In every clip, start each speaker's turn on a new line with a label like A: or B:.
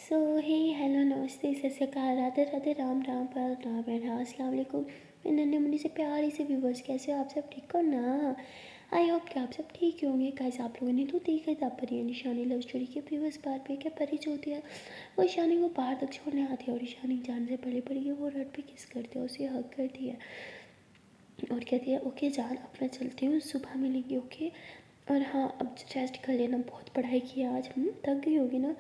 A: सो हे hello नमस्ते सत श्री अकाल राधे राधे राम राम पर राम राम अस्सलाम वालेकुम। मैं नन्हे मुन्नी से प्यारी से व्यूवर्स, कैसे हो आप सब? ठीक हो ना? आई होप कि आप सब ठीक ही होंगे। गाइस, आप लोगों ने तो देखा था परी और निशानी लव स्टोरी के प्रीवियस पार्ट पे क्या परी जो होती है वो ईशानी को बाहर तक छोड़ने आती है और ईशानी जाने से पहले परी के वो रट पे किस करती है, उसे हक करती है और कहती है ओके जान, अब मैं चलती हूँ, सुबह मिलेंगे ओके। और हाँ, अब रेस्ट कर लेना, बहुत पढ़ाई की आज, थक गई होगी ना।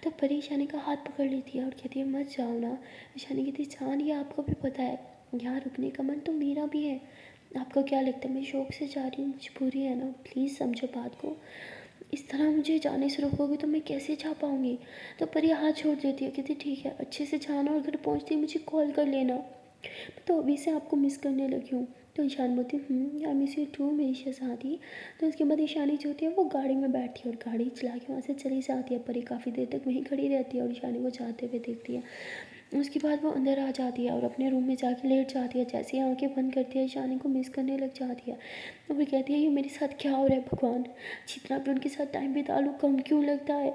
A: तब परी ईशानी का हाथ पकड़ लेती है और कहती है मत जाओ ना। ईशानी कहती है जान, ये आपको भी पता है यहाँ रुकने का मन तो मेरा भी है, आपको क्या लगता है मैं शौक से जा रही हूँ? मजबूरी है ना, प्लीज़ समझो बात को। इस तरह मुझे जाने से रोकोगे तो मैं कैसे जा पाऊँगी? तो परी हाथ छोड़ देती है, कहती ठीक है अच्छे से जाना और घर पहुँचते ही मुझे कॉल कर लेना, मैं तो अभी से आपको मिस करने लगी हूँ। तो ईशान बोलती आई मिस यू टू मेरी शहज़ादी। तो उसके बाद ईशानी जो होती है वो गाड़ी में बैठती है और गाड़ी चला के वहाँ से चली जाती है। परी काफ़ी देर तक वहीं खड़ी रहती है और ईशानी को जाते हुए देखती है। उसके बाद वो अंदर आ जाती है और अपने रूम में जाके लेट जाती है। जैसे ही आंखें बंद करती है ईशानी को मिस करने लग जाती है और वो कहती है ये मेरे साथ क्या हो रहा है भगवान, जितना भी उनके साथ टाइम बिता लूँ कम क्यों लगता है।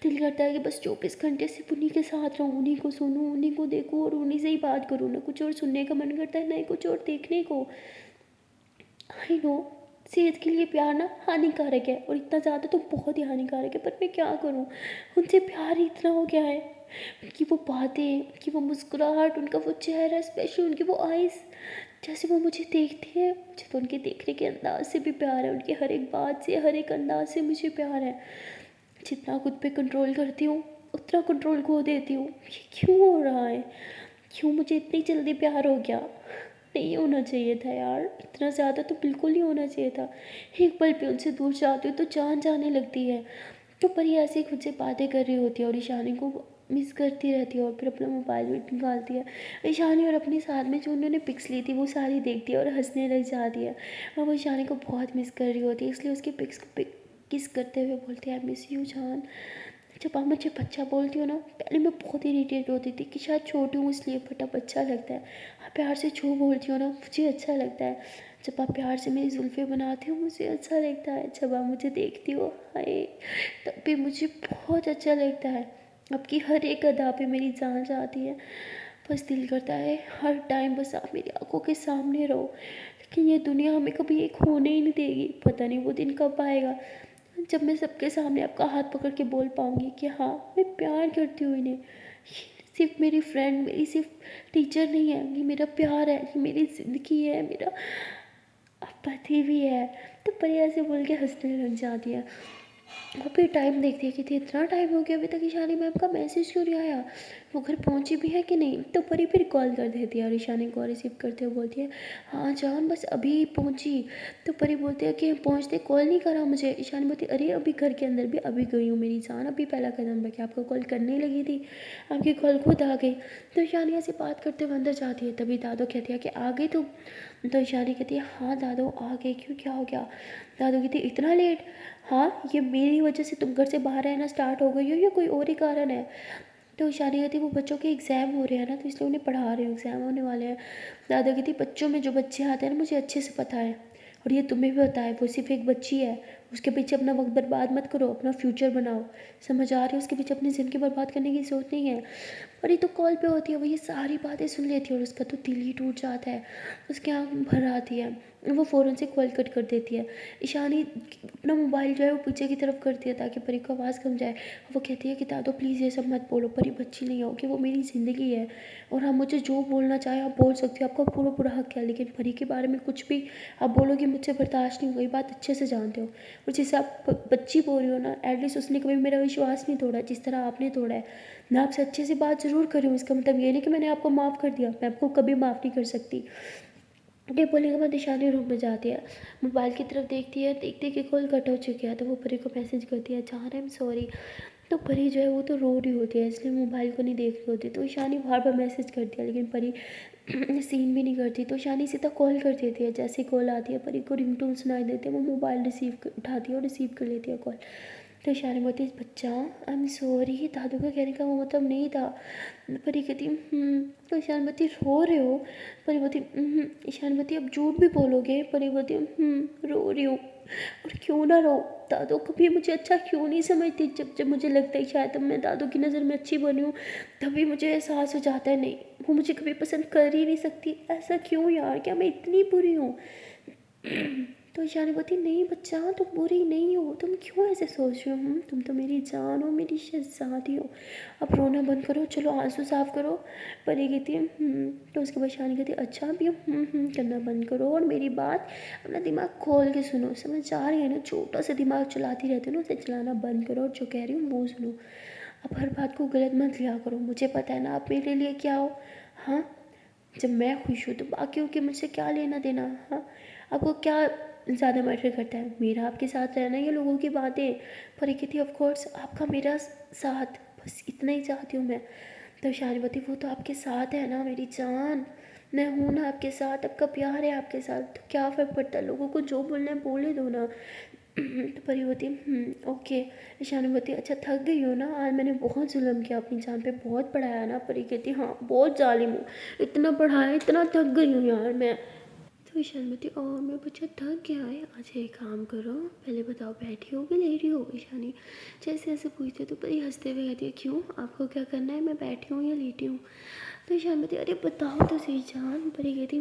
A: दिल करता है कि बस 24 घंटे सिर्फ उन्हीं के साथ रहूँ, उन्हीं को सुनूँ, उन्हीं को देखूँ और उन्हीं से ही बात करूँ। ना कुछ और सुनने का मन करता है ना ही कुछ और देखने को। आई नो सेहत के लिए प्यार ना हानिकारक है और इतना ज़्यादा तो बहुत ही हानिकारक है, पर मैं क्या करूँ, उनसे प्यार ही इतना हो गया है। उनकी वो बातें, उनकी वो मुस्कुराहट, उनका वो चेहरा, स्पेशली उनकी वो आइज़, जैसे वो मुझे देखती है, मुझे तो उनके देखने के अंदाज से भी प्यार है, उनकी हर एक बात से, हर एक अंदाज से मुझे प्यार है। जितना खुद पे कंट्रोल करती हूँ उतना कंट्रोल खो देती हूँ। ये क्यों हो रहा है? क्यों मुझे इतनी जल्दी प्यार हो गया? नहीं होना चाहिए था यार, इतना ज़्यादा तो बिल्कुल नहीं होना चाहिए था। एक पल भी उनसे दूर जाती हूँ तो जान जाने लगती है। तो परी ऐसे ही खुद से बातें कर रही होती है और ईशानी को मिस करती रहती है और फिर अपना मोबाइल भी निकालती है। ईशानी और अपने साथ में जो उन्होंने पिक्स ली थी वो सारी देखती है और हंसने लग जाती है। और वो ईशानी को बहुत मिस कर रही होती है, इसलिए उसकी पिक्स को किस करते हुए बोलती है आई मिस यू जान। जब आप मुझे बच्चा बोलती हो ना, पहले मैं बहुत इरीटेट होती थी कि शायद छोटी हूँ इसलिए, बट अब अच्छा लगता है। आप प्यार से छू बोलती हो ना, मुझे अच्छा लगता है। जब आप प्यार से मेरी जुल्फ़े बनाते हो मुझे अच्छा लगता है। जब आप मुझे देखती हो हाय, तब भी मुझे बहुत अच्छा लगता है। आपकी हर एक अदा पे मेरी जान जाती है। बस दिल करता है हर टाइम बस आप मेरी आंखों के सामने रहो, लेकिन ये दुनिया हमें कभी एक होने ही नहीं देगी। पता नहीं वो दिन कब आएगा जब मैं सबके सामने आपका हाथ पकड़ के बोल पाऊँगी कि हाँ मैं प्यार करती हूँ इन्हें। ये सिर्फ मेरी फ्रेंड, मेरी सिर्फ टीचर नहीं है, ये मेरा प्यार है, ये मेरी ज़िंदगी है, मेरा पति भी है। तो परी ऐसे बोल के हंसने लग जाती है और फिर टाइम देखती है कि थी इतना टाइम हो गया अभी तक ईशानी मैम का मैसेज क्यों नहीं आया, वो घर पहुंची भी है कि नहीं। तो परी फिर कॉल कर देती है और ईशानी को रिसीव करते हुए बोलती है हाँ जान बस अभी पहुंची। तो परी बोलती है कि पहुंचते कॉल नहीं करा मुझे। ईशानी बोलती अरे अभी घर के अंदर भी अभी गई हूँ मेरी जान, अभी पहला कदम रखे, आपको कॉल करने लगी थी, आपकी कॉल खुद आ गई। तो ईशानी ऐसे बात करते हुए अंदर जाती है, तभी दादो कहती है कि आ गई तुम। तो ईशानी कहती है हाँ दादो आ गई, क्यों क्या हो गया? दादू कहती है इतना लेट? हाँ ये मेरी वजह से तुम घर से बाहर रहना स्टार्ट हो गई हो या कोई और ही कारण है? तो ईशानी कहती वो बच्चों के एग्ज़ाम हो रहे हैं ना तो इसलिए उन्हें पढ़ा रही हूँ, एग्ज़ाम होने वाले हैं। दादा कहती बच्चों में जो बच्चे आते हैं ना मुझे अच्छे से पता है, और ये तुम्हें भी पता है वो सिर्फ एक बच्ची है, उसके पीछे अपना वक्त बर्बाद मत करो, अपना फ्यूचर बनाओ। समझ आ रही है? उसके पीछे अपनी ज़िंदगी बर्बाद करने की सोच नहीं है। और ये तो कॉल पे होती है, वो ये सारी बातें सुन लेती है और उसका तो दिल ही टूट जाता है, उसकी आँख भर आती है, वो फ़ौरन से कॉल कट कर देती है। ईशानी अपना मोबाइल जो है वो पीछे की तरफ करती है ताकि परी को आवाज़ कम जाए। वो कहती है कि दादो प्लीज़ ये सब मत बोलो, परी बच्ची नहीं हो कि वो मेरी ज़िंदगी है और आप मुझे जो बोलना चाहे आप बोल सकती हो, आपका पूरा पूरा हक है, लेकिन परी के बारे में कुछ भी आप बोलोगे मुझसे बर्दाश्त नहीं होगा, ये बात अच्छे से जानते हो। और जैसे आप बच्ची बोल रही हो ना, एटलीस्ट उसने कभी मेरा विश्वास नहीं तोड़ा जिस तरह आपने तोड़ा है। मैं आपसे अच्छे से बात ज़रूर कर रही हूँ, इसका मतलब ये नहीं कि मैंने आपको माफ़ कर दिया, मैं आपको कभी माफ़ नहीं कर सकती। ये बोलने के बाद ईशानी रूम में जाती है, मोबाइल की तरफ देखती है, देखती है कि कॉल कट हो चुकी है। तो वो परी को मैसेज करती है जान आई एम सॉरी। तो परी जो है वो तो रो रही होती है इसलिए मोबाइल को नहीं देख रही होती। तो ईशानी बार बार मैसेज करती है लेकिन परी सीन भी नहीं करती। तो ईशानी सीधा कॉल कर देती है, जैसे कॉल आती है परी को रिंगटोन सुनाई देती है, वो मोबाइल उठाती है और रिसीव कर लेती है कॉल। तो ईशानी बोलती बच्चा आई एम सॉरी, दादू का कहने का वो मतलब नहीं था। परी कहती तो ईशानी बोलती रो रहे हो? परी बोलती ईशानी बोलती अब झूठ भी बोलोगे? परी बोलती रो रही हूँ। और क्यों ना रो, दादू कभी मुझे अच्छा क्यों नहीं समझती? जब जब मुझे लगता है शायद अब मैं दादू की नज़र में अच्छी बनी हूँ, तभी मुझे एहसास हो जाता है नहीं, वो मुझे कभी पसंद कर ही नहीं सकती। ऐसा क्यों यार, क्या मैं इतनी बुरी हूँ? तो ईशानी बोलती नहीं बच्चा, तुम बुरी नहीं हो, तुम क्यों ऐसे सोच रहे हो? तुम तो मेरी जान हो, मेरी शहजादी हो। अब रोना बंद करो, चलो आंसू साफ करो। परी कहती है तो उसके बाद ईशानी कहती है अच्छा भी करना बंद करो और मेरी बात अपना दिमाग खोल के सुनो। समझ आ रही है ना? छोटा सा दिमाग चलाती रहती हो ना, उसे चलाना बंद करो और जो कह रही हूँ वो सुनो। अब हर बात को गलत मत लिया करो, मुझे पता है ना आप मेरे लिए क्या हो। हाँ, जब मैं खुश हूँ तो बाकियों के मुझसे क्या लेना देना? हाँ, आपको क्या ज़्यादा मैटर करता है, मेरा आपके साथ रहना या लोगों की बातें? पर एक थी ऑफकोर्स आपका मेरा साथ, बस इतना ही चाहती हूँ मैं। तो शाहनवती वो तो आपके साथ है ना मेरी जान, मैं हूँ ना आपके साथ, आपका प्यार है आपके साथ, तो क्या फ़र्क पड़ता है, लोगों को जो बोलना है बोले दो ना। तो परिवती ओके। ईशानुवती अच्छा थक गई हो ना, आज मैंने बहुत जुल्म किया अपनी जान पे, बहुत पढ़ाया ना? परी कहती हाँ बहुत जालिम हूँ, इतना पढ़ाया, इतना थक गई हूँ यार मैं। तो ईशानवती और मैं बच्चा थक गया है, अच्छा एक काम करो, पहले बताओ बैठी हो कि लेटी हो? ईशानी जैसे ऐसे पूछते तो परी हंसते हुए कहती है क्यों, आपको क्या करना है, मैं बैठी हूँ या लेटी हूँ? तो ईशानवती अरे बताओ तो सही जान। परी कहती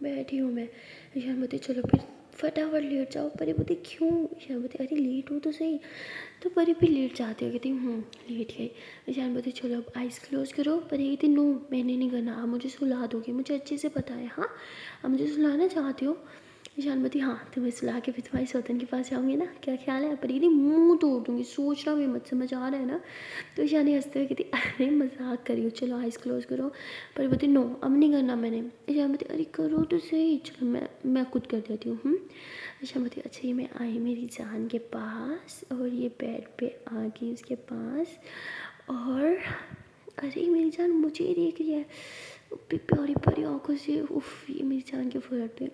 A: बैठी हूँ मैं। ईशानवती चलो फिर फटाफट लेट जाओ। परी बोलती क्यों? ईशानवती अरे लेट हो तो सही। तो परी भी लेट जाती है, कहती लेट गई। ईशान बोलती चलो अब आइज़ क्लोज करो। परी कहती नो मैंने नहीं करना, आप मुझे सुला दोगे, मुझे अच्छे से पता है। हाँ, आप मुझे सुलाना चाहती हो? ईशान बोलती हाँ, तुम्हें सुला के फिर तुम्हारी सौतन के पास जाऊँगी ना, क्या ख्याल है? परी कहती मुँह तोड़ दूँगी, सोचना भी मत, समझ आ रहा है ना? तो ईशानी हंसते हुए कहती अरे मजाक करी हो, चलो आइज़ क्लोज करो। परी बोलती नो अब नहीं करना मैंने। ईशान बोलती अरे करो तो सही, चलो मैं खुद कर देती हूँ। ईशान बोलती अच्छा ये मैं आई मेरी जान के पास और ये बेड पे आ गई उसके पास, और अरे मेरी जान मुझे ही देख रही है प्यारी प्यारी आँखों से, उफ ये मेरी जान के फ्लर्ट पे।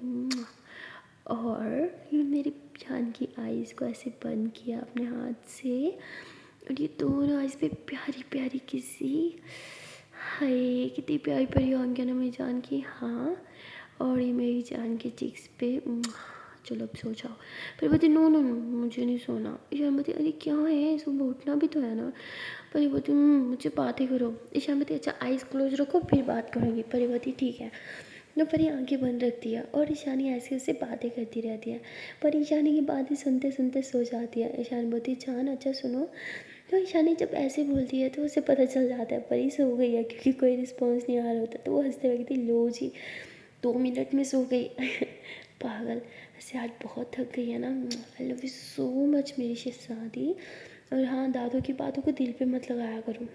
A: और ये मेरी जान की आईज़ को ऐसे बंद किया अपने हाथ से, और ये दोनों आईज़ पे प्यारी प्यारी किसी, हाय कितनी प्यारी प्यारी आँखें ना मेरी जान की। हाँ, और ये मेरी जान के चिक्स पे। चलो अब सो जाओ। फिर बोलती नो नो नो मुझे नहीं सोना। ईशान बोलती अरे क्या है, सुबह उठना भी तो है ना। परी बोलती मुझे बातें करो। ईशान बोलती अच्छा आइज़ क्लोज रखो फिर बात करूँगी। परी बोलती ठीक है। तो परी आंखें बंद रखती है और ईशानी ऐसे उससे बातें करती रहती है। पर ईशानी की बातें सुनते सुनते सो जाती है। ईशान बोलती जान अच्छा सुनो। तो ईशानी जब ऐसे बोलती है तो उसे पता चल जाता है परी सो गई है, क्योंकि कोई रिस्पॉन्स नहीं आ रहा होता। तो वो हंसते हुए कहती लो जी 2 मिनट में सो गई। पागल, वैसे आज बहुत थक गई है ना। I love you so much मेरी शहजादी। और हाँ, दादू की बातों को दिल पे मत लगाया करो।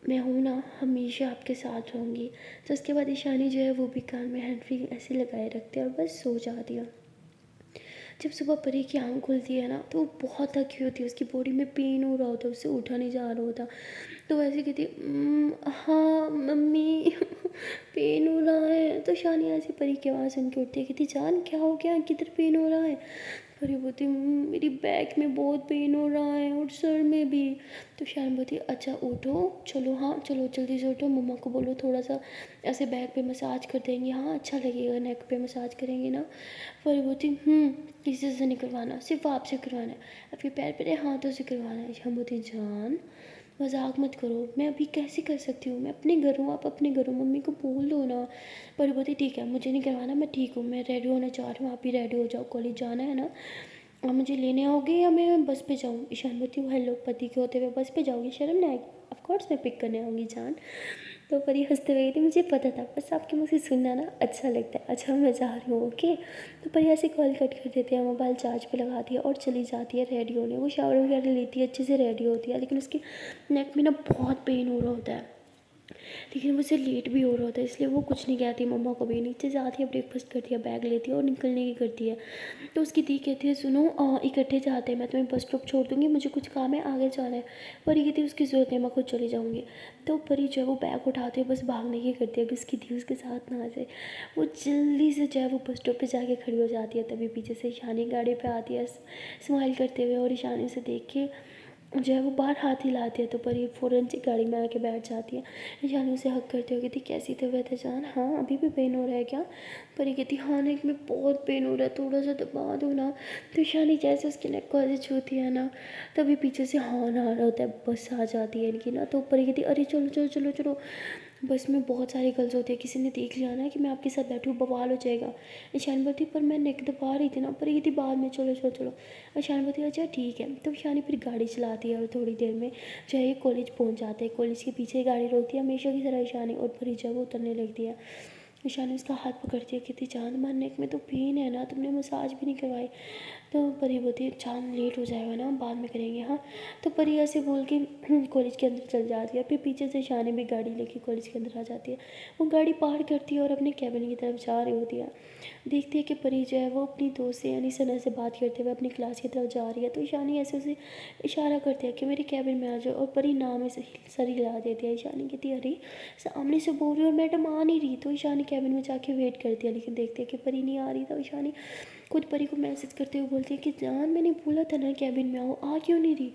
A: मैं हूँ ना, हमेशा आपके साथ रहूँगी। तो उसके बाद ईशानी जो है वो भी कान में हैंड फ्री ऐसे लगाए रखते हैं और बस सो जाती है। जब सुबह परी की आँख खुलती है ना तो वो बहुत थकी होती है, उसकी बॉडी में पेन हो रहा होता है, उससे उठा नहीं जा रहा होता। तो वैसे कहती हाँ मम्मी पेन हो रहा है। तो शानी ऐसे परी की आवाज़ सुन के उठती है, कहती जान क्या हो गया, किधर पेन हो रहा है? परी बोलती मेरी बैक में बहुत पेन हो रहा है और सर में भी। तो शान बोलती अच्छा उठो, चलो हाँ चलो जल्दी से उठो, मम्मा को बोलो थोड़ा सा ऐसे बैक पे मसाज कर देंगे, हाँ अच्छा लगेगा, नेक पे मसाज करेंगे ना। परी बोलती किसी से नहीं करवाना, सिर्फ आपसे करवाना है, आपके पैर पे हाथों से करवाना है। हम बोलती जान मजाक मत करो, मैं अभी कैसे कर सकती हूँ, मैं अपने घर हूँ, आप अपने घर हो, मम्मी को बोल दो ना। पर बोलती ठीक है मुझे नहीं करवाना, मैं ठीक हूँ, मैं रेडी होना चाह रही हूँ, आप भी रेडी हो जाओ, कॉलेज जाना है ना। आप मुझे लेने आओगे या मैं बस पे जाऊँ? ईशान बोलती हूँ हेलो पति के होते हुए बस पे जाओगी, शर्म नहीं आएगी? ऑफकोर्स मैं पिक करने आऊँगी जान। तो परी हंसते हुए थी मुझे पता था, बस आपके मुँह से सुनना ना अच्छा लगता है, अच्छा मैं जा रही हूँ ओके। तो परी ऐसे कॉल कट कर देते हैं, मोबाइल चार्ज पे लगाती है और चली जाती है रेडी होने। वो शावर वगैरह लेती है, अच्छे से रेडी होती है, लेकिन उसके नेक में ना बहुत पेन हो रहा होता है। लेकिन मुझसे लेट भी हो रहा होता है, इसलिए वो कुछ नहीं कहती मम्मा को भी। नीचे जाती है, ब्रेकफास्ट करती है, बैग लेती है और निकलने की करती है। तो उसकी दी कहती है सुनो इकट्ठे जाते हैं, मैं तुम्हें बस स्टॉप छोड़ दूँगी, मुझे कुछ काम है, आगे जाना है। परी कहती है उसकी ज़रूरत नहीं, मैं खुद चली जाऊँगी। तो परी जो है वो बैग उठाती है, बस भागने की करती है कि उसकी दी उसके साथ ना आ जाए। वो जल्दी से जो है वो बस स्टॉप पर जाके खड़ी हो जाती है। तभी पीछे से ईशानी गाड़ी पर आती है स्माइल करते हुए, और ईशानी उसे देख के जो है वो बाहर हाथ हिलाती है। तो परी फ़ौरन से गाड़ी में आके बैठ जाती है। ईशानी उसे हक करते हुए कहती कैसी तबीयत है जान, हाँ अभी भी पेन हो रहा है क्या? परी कहती हाँ नेक में बहुत पेन हो रहा है, थोड़ा सा दबा दो ना। तो ईशानी जैसे उसके नेक को ऐसे छूती है ना, तभी पीछे से हॉर्न आ रहा होता है, बस आ जाती है इनकी ना। तो परी कहती अरे चलो चलो चलो चलो, बस में बहुत सारी गर्ल्स होती है, किसी ने देख लिया ना कि मैं आपके साथ बैठी हूँ, बवाल हो जाएगा। ईशानी बोलती पर मैं नेक दबा रही थी ना। परी कहती बाद में, चलो चलो चलो। ईशानी बोलती अच्छा ठीक है। तो ईशानी फिर गाड़ी चलाती है और थोड़ी देर में जो है ये कॉलेज पहुँच जाते हैं। कॉलेज के पीछे गाड़ी रोकती है हमेशा की तरह ईशानी, और परी जो है वो उतरने लगती है। ईशानी उसका हाथ पकड़ती है, कहती चांद मार नेक में तो पेन है ना, तुमने मसाज भी नहीं करवाई। तो परी बोलती है चांद लेट हो जाएगा ना, बाद में करेंगे हाँ। तो परी ऐसे बोल के कॉलेज के अंदर चल जाती है। फिर पीछे से ईशानी भी गाड़ी लेके कॉलेज के अंदर आ जाती है। वो गाड़ी पार करती है और अपने कैबिन की तरफ जा रही होती है। देखती है कि परी जो है वो अपनी दोस्त से यानी सना से बात करते हुए अपनी क्लास की तरफ जा रही है। तो ईशानी ऐसे उसे इशारा करती है कि मेरे कैबिन में आ जाओ, और परी नाम में सर हिला देती है। ईशानी कहती है अरे सामने से बोल रही और मैडम आ नहीं रही। तो ईशानी कैबिन में जाके वेट करती है, लेकिन देखती है कि परी नहीं आ रही। तो ईशानी खुद परी को मैसेज करते हुए बोलती है कि जान मैंने बोला था ना कैबिन में आओ, आ क्यों नहीं रही?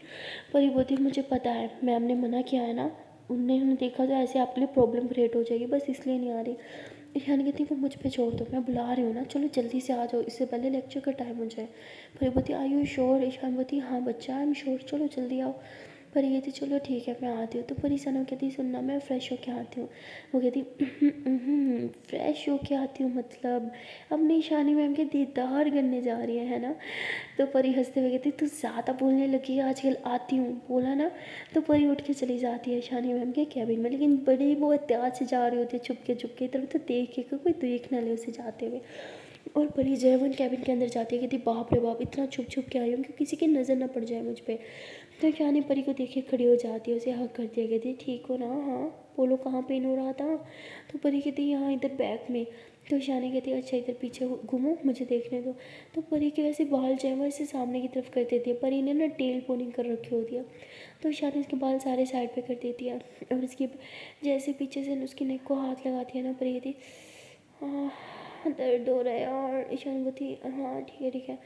A: परी बोलती है मुझे पता है, मैम ने मना किया है ना, उन्होंने देखा तो ऐसे आपके लिए प्रॉब्लम क्रिएट हो जाएगी, बस इसलिए नहीं आ रही। ईशानी कहती है वो मुझ पे छोड़ दो, मैं बुला रही हूँ ना, चलो जल्दी से आ जाओ, इससे पहले लेक्चर का टाइम हो जाए। परी बोलती आई यू श्योर? ईशान बोलती हाँ बच्चा आई एम श्योर, चलो जल्दी आओ। परी कहती चलो ठीक है मैं आती हूँ। तो परी सना कहती सुनना मैं फ़्रेश होके आती हूँ। वो कहती फ़्रेश होके आती हूँ मतलब अपनी ईशानी मैम के दीदार करने जा रही है ना। तो परी हंसते हुए कहती तू ज़्यादा बोलने लगी है आजकल, आती हूँ बोला ना। तो परी उठ के चली जाती है ईशानी मैम के कैबिन में, लेकिन बड़ी वो एहतियात से जा रही होती है, छुपके इधर तो देख के कोई देख ना ले उसे जाते हुए। और परी जो है वो कैबिन के अंदर जाती है, कहती बाप रे बाप इतना छुप छुप के आई हूँ कि किसी की नज़र ना पड़ जाए मुझ पर। तो ईशानी परी को देख के खड़ी हो जाती है, उसे हक करती है, कहती ठीक हो ना? हाँ बोलो कहाँ पेन हो रहा था? तो परी कहती यहाँ इधर बैक में। तो ईशानी कहती है अच्छा इधर पीछे घूमो मुझे देखने दो। तो परी के वैसे बाल जो है वो ऐसे सामने की तरफ कर देती है। परी ने ना टेल पोनिंग कर रखी होती है, तो ईशानी उसके बाल सारे साइड पे कर देती है। और उसकी जैसे पीछे से उसकी नेक को हाथ लगाती है ना, परी कहती दर्द हो रहा है। और ईशानी बोलती हाँ ठीक है।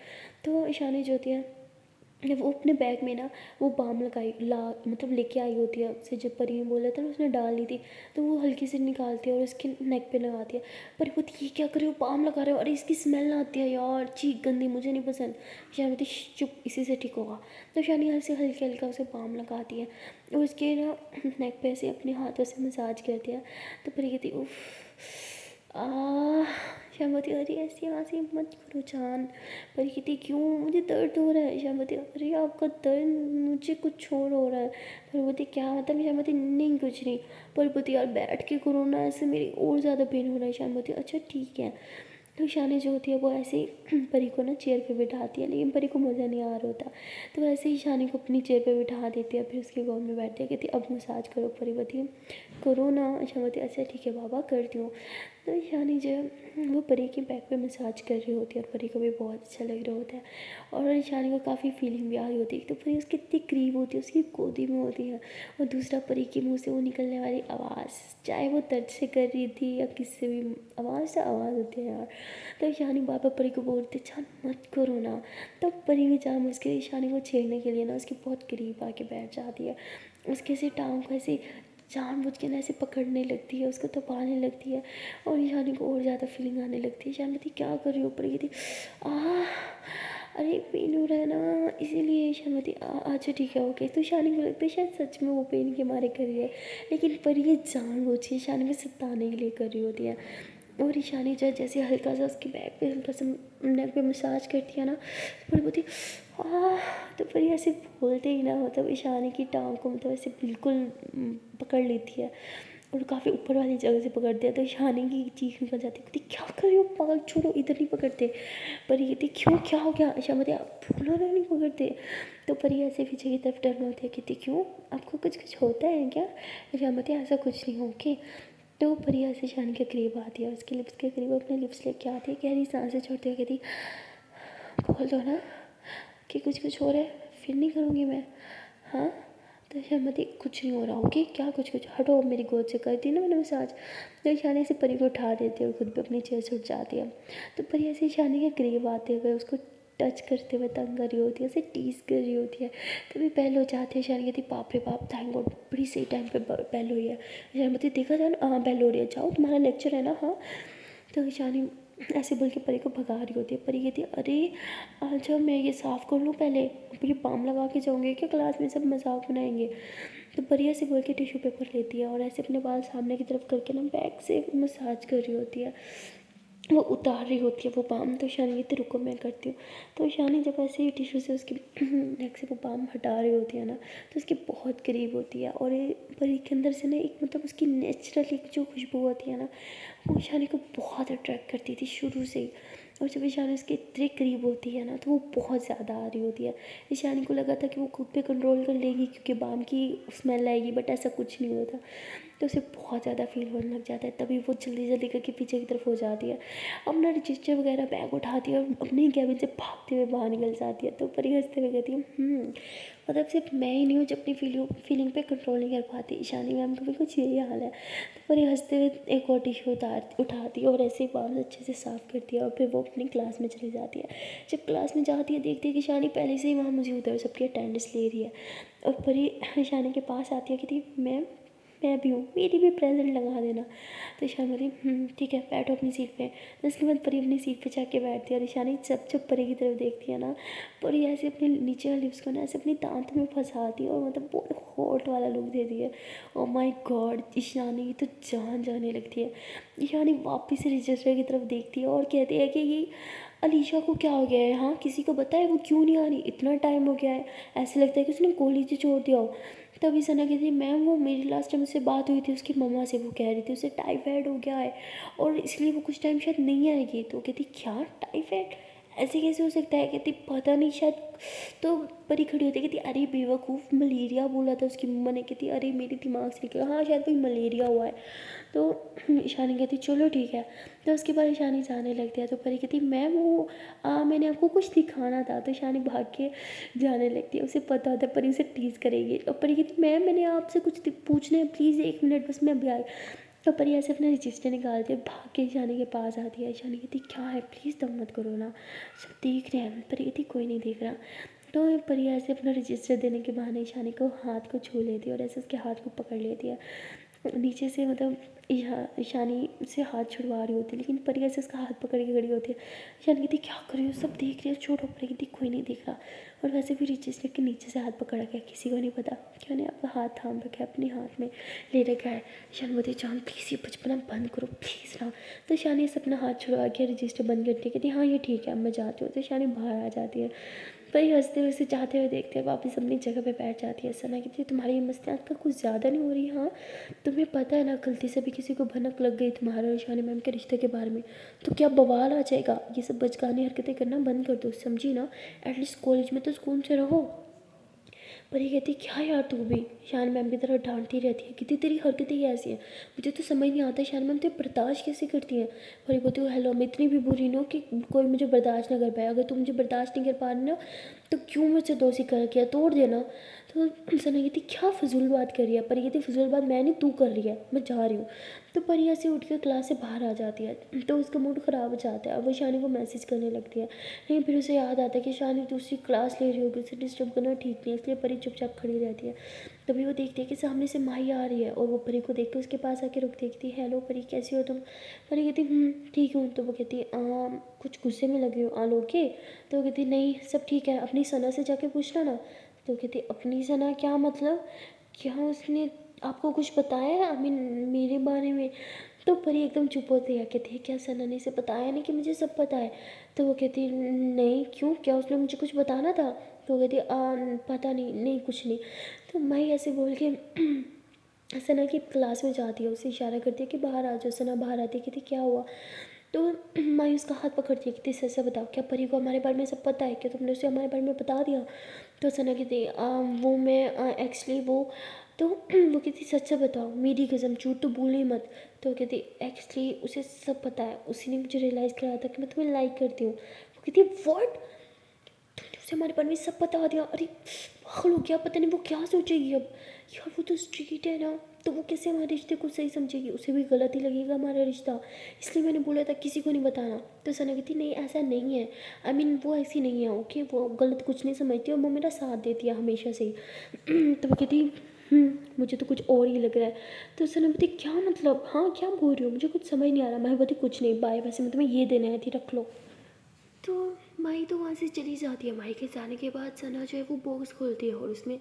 A: तो ईशानी जो होती है वो अपने बैग में ना वो बाम लगाई मतलब लेके आई होती है, उससे जब परी ने बोला था ना उसने डाल ली थी, तो वो हल्की से निकालती है और उसके नेक पे लगाती है। परी बोलती ये क्या कर रहे हो, बाम लगा रहे हो, अरे इसकी स्मेल आती है यार, चीक गंदी, मुझे नहीं पसंद। शानी बोलती चुप इसी से ठीक होगा। तो शानी ऐसे हल्के हल्का उसे बाम लगाती है और उसके ना नेक पे ऐसे अपने हाथों से मसाज करती है। तो परी कहती उफ श्यामवती अरे ऐसी हंसी मत करो जान। परी कहती क्यों, मुझे दर्द हो रहा है। श्यामवती अरे आपका दर्द, मुझे कुछ और हो रहा है। परवती क्या मतलब? श्यामवती नहीं कुछ नहीं। परवती यार बैठ के करो ना, ऐसे मेरी और ज़्यादा पेन हो रहा है। श्यामवती अच्छा ठीक है। तो ईशानी जो होती है वो ऐसे ही परी को ना चेयर पे बिठाती है, लेकिन परी को मज़ा नहीं आ रहा होता, तो वैसे ही ईशानी को अपनी चेयर पे बिठा देती है। फिर उसके गोद में बैठती है, कहती अब मसाज करो। परी बोलती है करो ना। ईशानी अच्छा ठीक है बाबा करती हूँ। तो ईशानी जो है वो परी की बैक पे मसाज कर रही होती है और परी को भी बहुत अच्छा लग रहा होता है और ईशानी को काफ़ी फीलिंग भी आ रही होती है। तो परी उसकी इतनी करीब होती है, उसकी गोदी में होती है, और दूसरा परी के मुँह से वो निकलने वाली आवाज़, चाहे वो दर्द से कर रही थी या किससे भी, आवाज़ से आवाज़ होती है यार। तो ईशानी बार बार परी को बोलते जान मत करो ना। तब परी भी जान उसके ईशानी को छेड़ने के लिए ना उसके बहुत करीब आके बैठ जाती है, उसके ऐसे टांग को ऐसे जानबूझ के ना ऐसे पकड़ने लगती है, उसको दबाने लगती है और ईशानी को और ज़्यादा फीलिंग आने लगती है। ईशानी थी क्या कर रही हो? परी थी अरे पेन हो रहा है ना, इसीलिए ईशानी अच्छा ठीक है ओके। तो ईशानी को लगता है शायद सच में वो पेन के मारे कर रही है, लेकिन परी ये जानबूझ के ईशानी में सताने के लिए कर रही होती है। और ईशानी जो है जैसे हल्का सा उसके बैक पे हल्का सा नेक पे मसाज करती है ना, परी बोलती तो परी ऐसे बोलते ही ना मतलब ईशानी की टांग को मतलब ऐसे बिल्कुल पकड़ लेती है और काफ़ी ऊपर वाली जगह से पकड़ते हैं। तो ईशानी की चीख निकल जाती है, कहती क्या कर रही हो पागल, छोड़ो, इधर नहीं पकड़ते। परी कहती क्यों, क्या हो गया? ईशा बोलती आप बोलो ना नहीं पकड़ते। तो परी ऐसे पीछे की तरफ टर्न होती है, कहती क्यों, आपको कुछ कुछ होता है क्या? ईशा बोलती ऐसा कुछ नहीं हो, ओके। तो परी ऐसे ईशानी के करीब आती है, उसके लिप्स के करीब अपने लिप्स लेके आती है, गहरी सांसें छोड़ती है, कहती बोल दो ना कि कुछ कुछ हो रहा है, फिर नहीं करूँगी मैं, हाँ। तो ईशामती कुछ नहीं हो रहा, ओके, क्या कुछ कुछ, हटो मेरी गोद से, कर दी ना मैंने मसाज। तो ईशानी से परी को उठा देती है और खुद भी अपनी चेयर से उठ जाती है। तो परी ऐसे ईशानी के करीब आते हुए उसको टच करते हुए तंग कर रही होती है, उसे टीज कर रही होती है। कभी पहल हो जाती है, ईशानी कहती बाप रे बाप, थैंक गॉड बड़ी सही टाइम पे पहल हुई है। ईशामती देखा था ना, हाँ पहल हो रही है, जाओ तुम्हारा लेक्चर है ना, हाँ। तो ईशानी ऐसे बोल के परी को भगा रही होती है। परी कहती है अरे अच्छा मैं ये साफ़ कर लूँ पहले, अब ये बाम लगा के जाऊँगी क्या क्लास में, सब मजाक बनाएंगे। तो परी ऐसे बोल के टिश्यू पेपर लेती है और ऐसे अपने बाल सामने की तरफ करके ना बैक से मसाज कर रही होती है, वो उतार रही होती है वो बाम। तो ईशानी कहती रुको मैं करती हूँ। तो ईशानी जब ऐसे ही टिश्यू से उसकी नेक से वो बाम हटा रही होती है ना, तो उसके बहुत करीब होती है और ये परी के अंदर से ना एक मतलब उसकी नेचुरल एक जो खुशबू होती है ना, वो ईशानी को बहुत अट्रैक्ट करती थी शुरू से ही। और जब ईशानी उसके इतने करीब होती है ना, तो वो बहुत ज़्यादा आ रही होती है। ईशानी को लगा था कि वो खुद पे कंट्रोल कर लेगी क्योंकि बाम की स्मेल आएगी, बट ऐसा कुछ नहीं होता। तो उसे बहुत ज़्यादा फील होने लग जाता है, तभी वो जल्दी जल्दी करके पीछे की तरफ हो जाती है, अपना रजिस्टर वगैरह बैग उठाती है और अपने कैबिन से भागते हुए बाहर निकल जाती है। तो परी हंसते हुए कहती है मतलब सिर्फ मैं ही नहीं हूँ जो अपनी फीलिंग पे कंट्रोल नहीं कर पाती, ईशानी मैम का भी कुछ यही हाल है। तो परी हंसते हुए एक और टिश्यू उठाती है और ऐसे ही बाल अच्छे से साफ़ करती है और फिर वो अपनी क्लास में चली जाती है। जब क्लास में जाती है देखती है कि ईशानी पहले से ही वहाँ मुझे उधर सबकी अटेंडेंस ले रही है और परी ईशानी के पास आती है, कहती मैम मैं भी हूँ, मेरी भी प्रेजेंट लगा देना। तो ईशानी बोली ठीक है बैठो अपनी सीट पे। तो उसके बाद परी अपनी सीट पे जाके बैठती है और ईशानी जब परी की तरफ देखती है ना, परी ऐसे अपने नीचे वाले लिप्स को ना ऐसे अपनी दांत में फंसाती है और मतलब बहुत हॉट वाला लुक देती है। ओह माय गॉड, ईशानी की तो जान जाने लगती है। ईशानी वापस से रजिस्टर की तरफ देखती है और कहती है कि ये अलीशा को क्या हो गया है, हाँ किसी को बताया वो क्यों नहीं आ रही, इतना टाइम हो गया है, ऐसे लगता है कि उसने कॉलेज ही छोड़ दिया हो। तभी सना कहती है मैम वो मेरी लास्ट टाइम उससे बात हुई थी उसकी मम्मा से, वो कह रही थी उसे टाइफाइड हो गया है और इसलिए वो कुछ टाइम शायद नहीं आएगी। तो कहती क्या टाइफाइड, ऐसे कैसे हो सकता है? कहती पता नहीं शायद। तो परी खड़ी होती है, कहती अरे बेवकूफ़ मलेरिया बोला था उसकी मम्मा ने। कहती अरे मेरे दिमाग से निकला, हाँ शायद कोई मलेरिया हुआ है। तो ईशानी कहती चलो ठीक है। तो उसके बाद ईशानी जाने लगती है। तो परी कहती मैम वो मैंने आपको कुछ दिखाना था। तो ईशानी भाग के जाने लगती है, उसे पता होता है परी उसे टीज़ करेगी। और परी कहती मैम मैंने आपसे कुछ पूछना है, प्लीज़ 1 मिनट बस मैं अभी आई। तो परी ऐसे अपना रजिस्टर निकालती है, भाग के ईशानी के पास आती है। ईशानी कहती क्या है, प्लीज़ दम मत करो ना, सब देख रहे हैं। परी कहती कोई नहीं देख रहा। तो परी ऐसे अपना रजिस्टर देने के बहाने ईशानी को हाथ को छू लेती है और ऐसे उसके हाथ को पकड़ लेती है नीचे से, मतलब ईशानी से हाथ छुड़वा रही होती है, लेकिन परी ऐसे उसका हाथ पकड़ के खड़ी होती है। ईशानी कहती क्या कर रही हो, सब देख रही है, छोड़ो। परी कहती कोई नहीं देख रहा। और वैसे भी रजिस्टर के नीचे से हाथ पकड़ा गया, किसी को नहीं पता कि उन्हें आपका हाथ थाम रखा है, अपने हाथ में ले रखा है। ईशानी बोलती जान प्लीज़ ये बचपना बंद करो प्लीज़ ना। तो ईशानी से अपना हाथ छुड़वा के रजिस्टर बंद करती है, कहती हाँ ये ठीक है अब मैं जाती हूँ। तो ईशानी बाहर आ जाती है। परी हंसते हुए उसे चाहते हुए देखते हैं, वापस अपनी जगह पे बैठ जाती है। सना कहती है तुम्हारी ये मस्तियाँ आजकल कुछ ज़्यादा नहीं हो रही, हाँ तुम्हें पता है ना गलती से भी किसी को भनक लग गई तुम्हारे और ईशानी मैम के रिश्ते के बारे में तो क्या बवाल आ जाएगा। ये सब बचकानी हरकतें करना बंद कर दो, समझी ना, एटलीस्ट कॉलेज में तो सुकून से रहो। परी कहती क्या यार तू भी शान मैम की तरह डांटती रहती है, कितनी तेरी हरकतें ही ऐसी हैं, मुझे तो समझ नहीं आता शान मैम तो बर्दाश्त कैसे करती हैं। परी बोलती हूँ हेलो मैं इतनी भी बुरी नहीं हूँ कि कोई मुझे बर्दाश्त ना कर पाए, अगर तू मुझे बर्दाश्त नहीं कर पा रही ना तो क्यों मुझसे दोषी कर किया, तोड़ देना। तो सना कहती क्या फजूल बात कर रही है। परी कहती फजूल बात मैं नहीं तू कर रही है, मैं जा रही हूँ। तो परी ऐसे उठ कर क्लास से बाहर आ जाती है। तो उसका मूड ख़राब हो जाता है, अब वो शानी को मैसेज करने लगती है, लेकिन फिर उसे याद आता है कि शानी दूसरी क्लास ले रही होगी, उसे डिस्टर्ब करना ठीक नहीं है, इसलिए परी चुपचाप खड़ी रहती है। तभी वो देखती है कि सामने से माही आ रही है और वो परी को देख के उसके पास आके रुक देखती है, हेलो परी कैसी हो तुम। परी कहती ठीक हूँ। तो वो कहती कुछ गुस्से में लगे हो आल ओके। तो वो कहती नहीं सब ठीक है, अपनी सना से जाके पूछना ना। तो कहती अपनी सना क्या मतलब, क्या उसने आपको कुछ बताया है आई मीन मेरे बारे में। तो परी एकदम चुप होती है, कहती है क्या सना ने इसे बताया नहीं कि मुझे सब पता है। तो वो कहती नहीं क्यों, क्या उसने मुझे कुछ बताना था। तो वो कहती पता नहीं, नहीं कुछ नहीं। तो मैं ऐसे बोल के सना की क्लास में जाती है, उसे इशारा करती है कि बाहर आ जाओ। सना बाहर आती है, कहती क्या हुआ? तो माई उसका हाथ पकड़ती है, कहती सच से बताओ, क्या परी को हमारे बारे में सब पता है? क्या तुमने उसे हमारे बारे में बता दिया? तो सना कहती वो मैं एक्चुअली वो तो वो कहती सच से बताओ, मेरी कसम झूठ तो भूलनी मत। तो कहती एक्चुअली उसे सब पता है, उसी ने मुझे रियलाइज़ कराया था कि मैं तुम्हें लाइक करती हूँ। वो कहती व्हाट, तूने उसे हमारे बारे में सब बता दिया? अरे पागल हो गया, पता नहीं वो क्या सोचेगी अब। यार वो तो स्ट्रीट है ना, तो वो कैसे हमारे रिश्ते को सही समझेगी? उसे भी गलत ही लगेगा हमारा रिश्ता, इसलिए मैंने बोला था किसी को नहीं बताना। तो सना कहती नहीं ऐसा नहीं है, आई मीन वो ऐसी नहीं है, ओके वो गलत कुछ नहीं समझती और वो मेरा साथ देती है हमेशा से ही। तो वो कहती मुझे तो कुछ और ही लग रहा है। तो सना बोलती क्या मतलब, हाँ क्या बोल रही हो, मुझे कुछ समझ नहीं आ रहा। मैं बोलती कुछ नहीं, बाय, वैसे मैं तुम्हें ये देने आई थी, रख लो। तो माही तो वहाँ से चली जाती है। माही के जाने के बाद सना जो है वो बॉक्स खोलती है और उसमें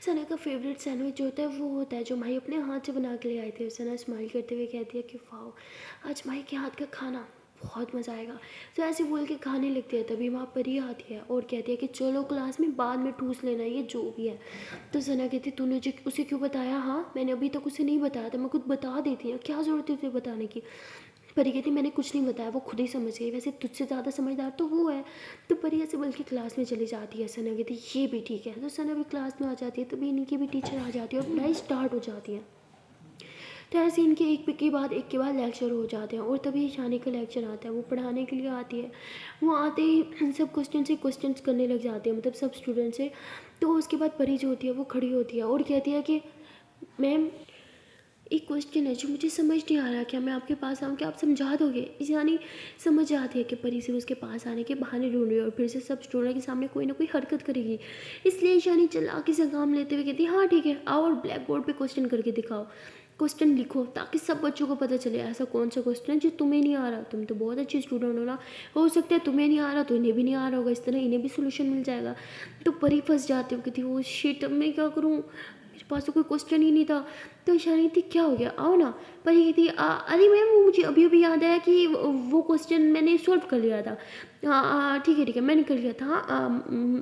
A: सना का फेवरेट सैंडविच जो होता है वो होता है, जो माही अपने हाथ से बना के ले आए थे। और सना स्माइल करते हुए कहती है कि वाह आज माही के हाथ का खाना बहुत मज़ा आएगा। तो ऐसे बोल के खाने लगती है, तभी वहाँ परी आती है और कहती है कि चलो क्लास में बाद में ठूस लेना, ये जो भी है। तो सना कहती तूने जो उसे क्यों बताया? हाँ मैंने अभी तक उसे नहीं बताया था, मैं खुद बता देती है, क्या ज़रूरत है तुझे बताने की? परी कहती मैंने कुछ नहीं बताया, वो खुद ही समझ गई, वैसे तुझसे ज़्यादा समझदार तो वो है। तो परी ऐसे बल्कि क्लास में चली जाती है। सना कहती ये भी ठीक है। तो सना भी क्लास में आ जाती है, तभी इन्हीं की भी टीचर आ जाती है और पढ़ाई स्टार्ट हो जाती है। तो ऐसे इनके एक के बाद लेक्चर हो जाते हैं और तभी ईशानी का लेक्चर आता है। वो पढ़ाने के लिए आती है, वो आते ही सब क्वेश्चन से क्वेश्चन करने लग जाते हैं, मतलब सब स्टूडेंट से। तो उसके बाद परी जो होती है वो खड़ी होती है और कहती है कि मैम एक क्वेश्चन है जो मुझे समझ नहीं आ रहा, क्या मैं आपके पास आऊँ, क्या आप समझा दोगे? यानी समझ जाती है कि परी सिर्फ उसके पास आने के बहाने ढूंढ रही है और फिर से सब स्टूडेंट के सामने कोई ना कोई हरकत करेगी। इसलिए ईशानी चालाकी से काम लेते हुए कहती है हाँ ठीक है आओ और ब्लैक बोर्ड पर क्वेश्चन करके दिखाओ, क्वेश्चन लिखो, ताकि सब बच्चों को पता चले ऐसा कौन सा क्वेश्चन है जो तुम्हें नहीं आ रहा। तुम तो बहुत अच्छे स्टूडेंट हो ना, हो सकता है तुम्हें नहीं आ रहा तो इन्हें भी नहीं आ रहा होगा, इस तरह इन्हें भी सोल्यूशन मिल जाएगा। तो परी फंस जाती हो, कहती वो शिट अब मैं क्या करूँ, मेरे पास तो कोई क्वेश्चन ही नहीं था। तो ईशानी थी क्या हो गया आओ ना। पर ये थी अरे मैम वो मुझे अभी अभी याद आया कि वो क्वेश्चन मैंने सॉल्व कर लिया था। हाँ ठीक है मैंने कर लिया था।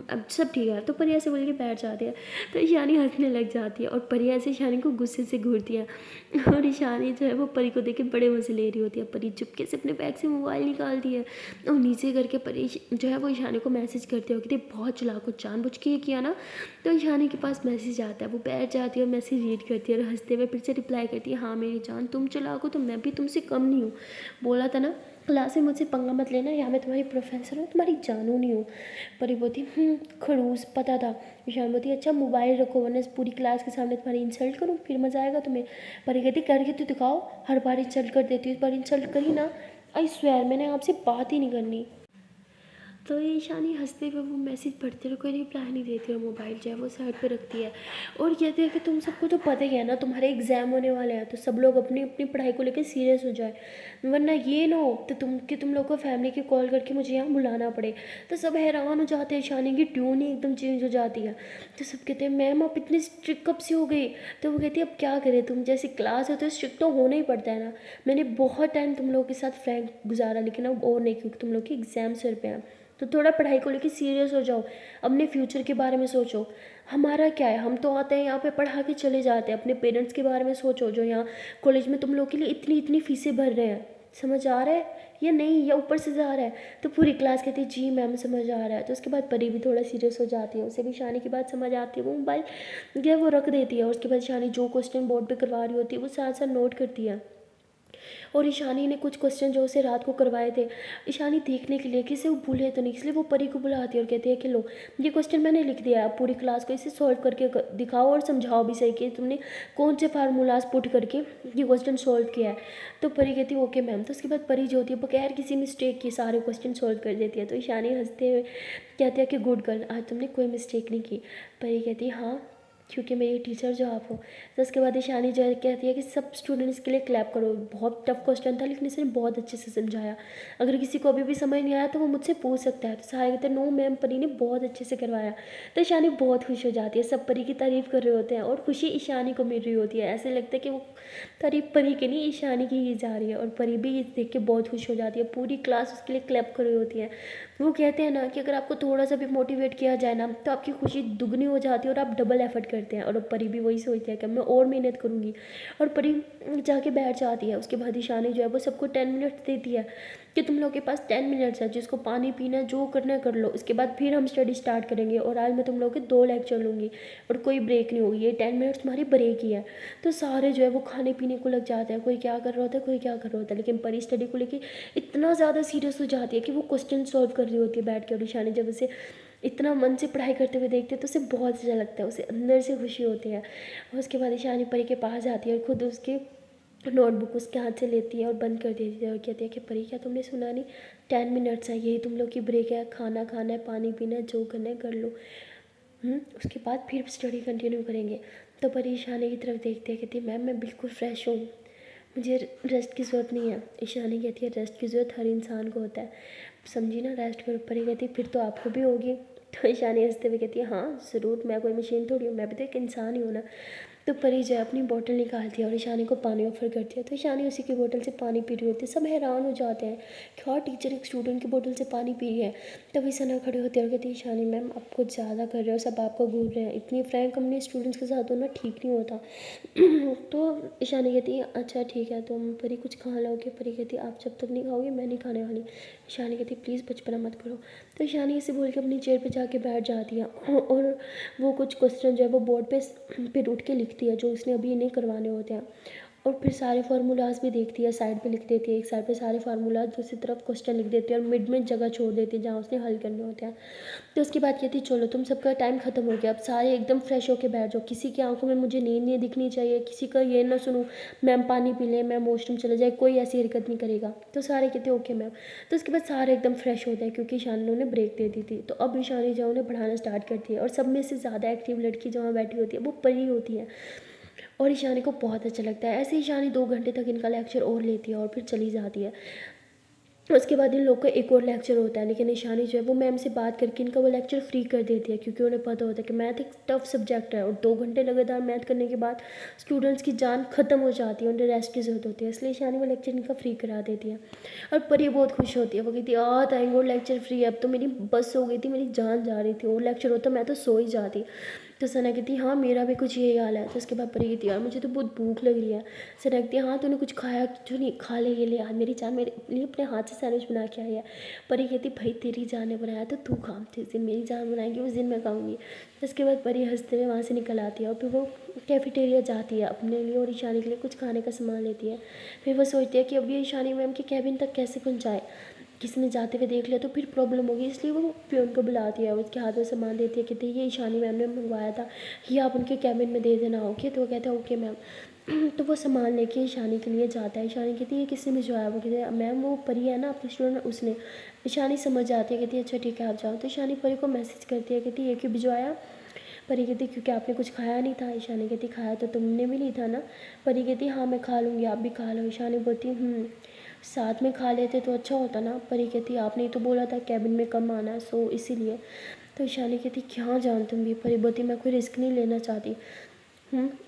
A: अब सब ठीक है। तो परी ऐसे बोल के बैठ जाती है। तो ईशानी हंसने लग जाती है और परी ऐसे ईशानी को गुस्से से घूरती है और ईशानी जो है वो परी को देख के बड़े मज़े ले रही होती है। परी चुपके से अपने बैग से मोबाइल निकालती है और नीचे करके परी जो है वो ईशानी को मैसेज करती है कि बहुत चालाक हो, जानबूझ के ये किया ना। तो ईशानी के पास मैसेज आता है, वो बैठ जाती है और मैसेज रीड करती है और हंसते हुए फिर से रिप्लाई करती है हाँ मेरी जान तुम चालाक हो तो मैं भी तुमसे कम नहीं हूँ। बोला था ना क्लास में मुझसे पंगा मत लेना, यहाँ मैं तुम्हारी प्रोफेसर हूँ, तुम्हारी जानू नहीं हूँ। परी बोलती खड़ूस पता था। ईशान बोलती अच्छा मोबाइल रखो वरना पूरी क्लास के सामने तुम्हारी इंसल्ट करूँ, फिर मज़ा आएगा तुम्हें। परी कहती करके तो दिखाओ, हर बार इंसल्ट कर देती हूँ, इस बार इंसल्ट करी ना आई स्वेयर मैंने आपसे बात ही नहीं करनी। तो ये ईशानी हंसते हुए वो मैसेज पढ़ते रहो, कोई रिप्लाई नहीं देती और मोबाइल जो है वो साइड पे रखती है और कहती है कि तुम सबको तो पता ही है ना तुम्हारे एग्ज़ाम होने वाले हैं, तो सब लोग अपनी अपनी पढ़ाई को लेकर सीरियस हो जाए, वरना ये ना हो तो तुम लोग को फैमिली की कॉल करके मुझे यहाँ बुलाना पड़े। तो सब हैरान हो जाते हैं, ईशानी की ट्यून ही एकदम चेंज हो जाती है। तो सब कहते हैं मैम आप इतनी स्ट्रिक्ट कब से हो गई? तो वो कहती है अब क्या करें, तुम जैसी क्लास हो तो स्ट्रिक्ट तो होना ही पड़ता है ना। मैंने बहुत टाइम तुम लोगों के साथ फ्रैंक गुजारा लेकिन अब और नहीं, क्योंकि तुम लोग के एग्ज़ाम सर पे हैं, तो थोड़ा पढ़ाई को लेकर सीरियस हो जाओ, अपने फ्यूचर के बारे में सोचो। हमारा क्या है, हम तो आते हैं यहाँ पे पढ़ा के चले जाते हैं, अपने पेरेंट्स के बारे में सोचो जो यहाँ कॉलेज में तुम लोग के लिए इतनी इतनी फीसें भर रहे हैं। समझ आ रहा है या नहीं, या ऊपर से जा रहा है? तो पूरी क्लास कहती है जी मैम समझ आ रहा है। तो उसके बाद परी भी थोड़ा सीरियस हो जाती है, उसे भी शानी की बात समझ आती है, वो मोबाइल जो है वो रख देती है और उसके बाद शानी जो क्वेश्चन बोर्ड पे करवा रही होती है वो साथ साथ नोट करती है। और ईशानी ने कुछ क्वेश्चन जो उसे रात को करवाए थे, ईशानी देखने के लिए कि इसे वो भूले तो नहीं, इसलिए वो परी को बुलाती है और कहती है कि लो ये क्वेश्चन मैंने लिख दिया है, आप पूरी क्लास को इसे सॉल्व करके दिखाओ और समझाओ भी सही कि तुमने कौन से फार्मूलाज पुट करके ये क्वेश्चन सॉल्व किया है। तो परी कहती है ओके मैम। तो उसके बाद परी जो होती है बगैर किसी मिस्टेक के सारे क्वेश्चन सॉल्व कर देती है। तो ईशानी हंसते हुए कहती है कि गुड गर्ल आज तुमने कोई मिस्टेक नहीं की। परी कहती है हाँ क्योंकि मेरी टीचर जो आप हो। तो उसके बाद ईशानी जो है कहती है कि सब स्टूडेंट्स के लिए क्लैप करो, बहुत टफ क्वेश्चन था लेकिन इसने बहुत अच्छे से समझाया, अगर किसी को अभी भी समझ नहीं आया तो वो मुझसे पूछ सकता है। तो सारे कहते हैं नो मैम परी ने बहुत अच्छे से करवाया। तो ईशानी बहुत खुश हो जाती है, सब परी की तारीफ़ कर रहे होते हैं और खुशी ईशानी को मिल रही होती है, ऐसे लगता है कि वो तारीफ़ परी की नहीं ईशानी की जा रही है। और परी भी ये देख के बहुत खुश हो जाती है, पूरी क्लास उसके लिए क्लैप कर रही होती है। वो कहते हैं ना कि अगर आपको थोड़ा सा भी मोटिवेट किया जाए ना तो आपकी खुशी दुगनी हो जाती है और आप डबल एफर्ट करते हैं। और परी भी वही सोचती है कि मैं और मेहनत करूँगी, और परी जाके बैठ जाती है। उसके बाद ईशानी जो है वो सबको 10 मिनट्स देती है कि तुम लोग के पास 10 मिनट्स है, जिसको पानी पीना है जो करना है कर लो, उसके बाद फिर हम स्टडी स्टार्ट करेंगे। और आज मैं तुम लोग के 2 लेक्चर लूँगी और कोई ब्रेक नहीं होगी, ये 10 मिनट्स तुम्हारी ब्रेक ही है। तो सारे जो है वो खाने पीने को लग जाते हैं, कोई क्या कर रहा होता है, कोई क्या कर रहा होता है। लेकिन परी स्टडी को लेकर इतना ज़्यादा सीरियस हो जाती है कि वो क्वेश्चन सॉल्व कर रही होती है बैठ के। और ईशानी जब उसे इतना मन से पढ़ाई करते हुए देखते हैं तो उसे बहुत अच्छा लगता है, उसे अंदर से खुशी होती है। और उसके बाद ईशानी परी के पास जाती है और खुद उसके नोटबुक उसके हाथ से लेती है और बंद कर देती है और कहती है कि परी क्या तुमने सुना नहीं, 10 मिनट्स है, यही तुम लोग की ब्रेक है, खाना खाना है, पानी पीना है, जो करना है कर लो। उसके बाद फिर स्टडी कंटिन्यू करेंगे। तो परी ईशानी की तरफ देखती है, कहती है मैम मैं बिल्कुल फ्रेश हूँ, मुझे रेस्ट की ज़रूरत नहीं है। ईशानी कहती है रेस्ट की ज़रूरत हर इंसान को होता है, समझी ना, रेस्ट करो। परी कहती है फिर तो आपको भी होगी। तो ईशानी हंसते हुए कहती है हाँ ज़रूर, मैं कोई मशीन थोड़ी हूँ, मैं भी तो एक इंसान ही हूँ ना। तो परी जो है अपनी बोतल निकालती है और ईशानी को पानी ऑफर करती है। तो ईशानी उसी की बोतल से पानी पी रही होती है। सब हैरान हो जाते हैं, क्या टीचर एक स्टूडेंट की बोतल से पानी पी रही है। तभी सना खड़े होते हैं और कहती है ईशानी मैम आप कुछ ज़्यादा कर रहे हो, सब आपको घूर रहे हैं, इतनी फ्रैंक अपने स्टूडेंट्स के साथ होना ठीक नहीं होता। तो ईशानी कहती है अच्छा ठीक है, तुम परी कुछ खा लोगे। परी कहती है आप जब तक नहीं खाओगे मैं नहीं खाने वाली। ईशानी कहती प्लीज़ बचपना मत करो। तो ईशानी इसे बोल के अपनी चेयर पे जाके बैठ जाती है और वो कुछ क्वेश्चन जो है वो बोर्ड पे फिर उठ के लिखती है जो उसने अभी इन्हें करवाने होते हैं। और फिर सारे फार्मूलाज भी देखती है, साइड पे लिख देती है, एक साइड पे सारे फार्मूलाज, दूसरी तरफ क्वेश्चन लिख देती है और मिड में जगह छोड़ देती है जहाँ उसने हल करने होते हैं। तो उसके बाद कहती है चलो तुम सबका टाइम ख़त्म हो गया, अब सारे एकदम फ्रेश होके बैठ जाओ, किसी की आंखों में मुझे नींद नहीं दिखनी चाहिए, किसी का ये ना सुनूँ मैम पानी पी लें, मैम वॉशरूम चले जाए, कोई ऐसी हरकत नहीं करेगा। तो सारे कहते ओके मैम। तो उसके बाद सारे एकदम फ्रेश होते हैं क्योंकि ईशानी ने ब्रेक दे दी थी। तो अब ईशानी जो उन्हें पढ़ाना स्टार्ट करती है और सब में से ज़्यादा एक्टिव लड़की जो वहाँ बैठी होती है वो परी होती है। और ईशानी को बहुत अच्छा लगता है। ऐसे ईशानी 2 घंटे तक इनका लेक्चर और लेती है और फिर चली जाती है। उसके बाद इन लोग का एक और लेक्चर होता है, लेकिन ईशानी जो है वो मैम से बात करके इनका वो लेक्चर फ्री कर देती है क्योंकि उन्हें पता होता है कि मैथ एक टफ सब्जेक्ट है और 2 घंटे लगातार मैथ करने के बाद स्टूडेंट्स की जान ख़त्म हो जाती है, उन्हें रेस्ट की ज़रूरत होती है, इसलिए ईशानी वो लेक्चर इनका फ्री करा देती है। और परी बहुत खुश होती है, वो कहती है थैंक गॉड लेक्चर फ्री है, अब तो मेरी बस हो गई थी, मेरी जान जा रही थी, और लेक्चर होता मैं तो सो ही जाती। तो सना कहती हाँ मेरा भी कुछ यही हाल है। तो उसके बाद परी कहती यार मुझे तो बहुत भूख लग रही है। सना कहती हाँ तूने कुछ खाया क्यों नहीं, खा ले ये ले यार, मेरी जान मेरे लिए अपने हाथ से सैंडविच बना के आई है। परी कहती भाई तेरी जान ने बनाया तो तू खा, जिस दिन मेरी जान बनाएगी उस दिन मैं खाऊंगी। उसके बाद परी हंसते हुए वहाँ से निकल आती है और फिर वो कैफेटेरिया जाती है, अपने लिए और ईशानी के लिए कुछ खाने का सामान लेती है। फिर वो सोचती है कि अब ये ईशानी मैम के कैबिन तक कैसे पहुँचाए, किसी ने जाते हुए देख लिया तो फिर प्रॉब्लम होगी, इसलिए वो प्यून को बुलाती है, उसके हाथ में सामान देती है, कहती है ये ईशानी मैम ने मंगवाया था, ये आप उनके कैबिन में दे देना ओके। तो वो कहता है ओके मैम। तो वो सामान लेके ईशानी के लिए जाता है। ईशानी कहती है ये किसने भिजवाया, वो कहती है मैम वो परी है ना आपकी स्टूडेंट उसने। ईशानी समझ जाती है, कहती है अच्छा ठीक है आप जाओ। तो ईशानी परी को मैसेज करती है, कहती है ये क्यों भिजवाया। परी कहती क्योंकि आपने कुछ खाया नहीं था। ईशानी कहती खाया तो तुमने भी नहीं था ना। परी कहती हाँ मैं खा लूँगी आप भी खा लो। ईशानी बोलती साथ में खा लेते तो अच्छा होता ना। परी कहती आपने ही तो बोला था कैबिन में कम आना है सो इसीलिए। तो ईशानी कहती क्या जान तुम भी। परी बोलती मैं कोई रिस्क नहीं लेना चाहती,